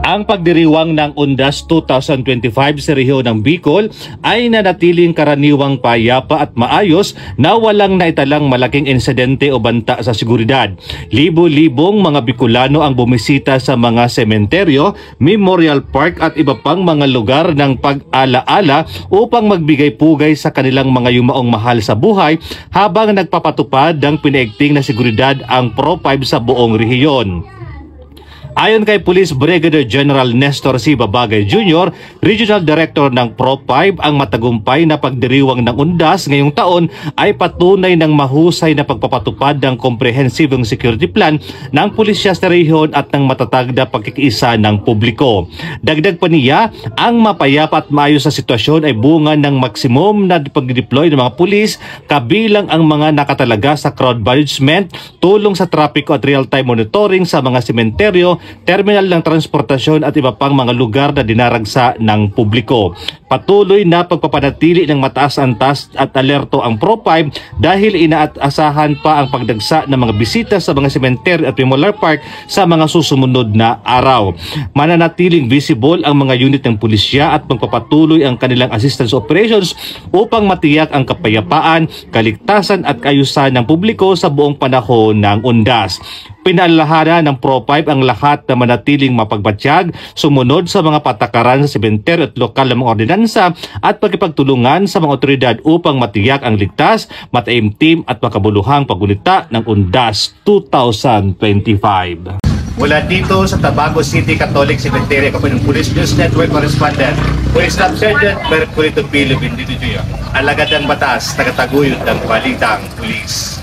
Ang pagdiriwang ng Undas 2025 sa rehiyon ng Bicol ay nanatiling karaniwang payapa at maayos na walang naitalang malaking insidente o banta sa seguridad. Libo-libong mga Bicolano ang bumisita sa mga sementeryo, memorial park at iba pang mga lugar ng pag-alaala upang magbigay pugay sa kanilang mga yumaong mahal sa buhay habang nagpapatupad ng pinaigting na seguridad ang Pro 5 sa buong rehiyon. Ayon kay Police Brigadier General Nestor C. Babagay Jr., Regional Director ng Pro 5, ang matagumpay na pagdiriwang ng Undas ngayong taon ay patunay ng mahusay na pagpapatupad ng komprehensibong security plan ng pulisya sa rehiyon at ng matatag na pagkikiisa ng publiko. Dagdag pa niya, ang mapayapa at maayos na sitwasyon ay bunga ng maksimum na pag-deploy ng mga pulis, kabilang ang mga nakatalaga sa crowd management, tulong sa trapiko at real-time monitoring sa mga sementeryo, terminal ng transportasyon at iba pang mga lugar na dinaragsa ng publiko. Patuloy na pagpapanatili ng mataas antas at alerto ang Pro 5 dahil inaasahan pa ang pagdagsa ng mga bisita sa mga sementeryo at memorial park sa mga susumunod na araw. Mananatiling visible ang mga unit ng pulisya at magpapatuloy ang kanilang assistance operations upang matiyak ang kapayapaan, kaligtasan at kaayusan ng publiko sa buong panahon ng Undas. Pinaalalahanan ng Pro 5 ang lahat na manatiling mapagbatsyag, sumunod sa mga patakaran sa sementeryo at lokal na mga ordinansa at pagkipagtulungan sa mga otoridad upang matiyak ang ligtas, mataimtim at makabuluhang paggunita ng Undas 2025. Mula dito sa Tabaco City Catholic Cemetery, ako ng Police News Network Correspondent, Police Staff Sergeant Mercury Tupilo Bindito Jr. Alagad ng batas, tagataguyod ng balitang pulis.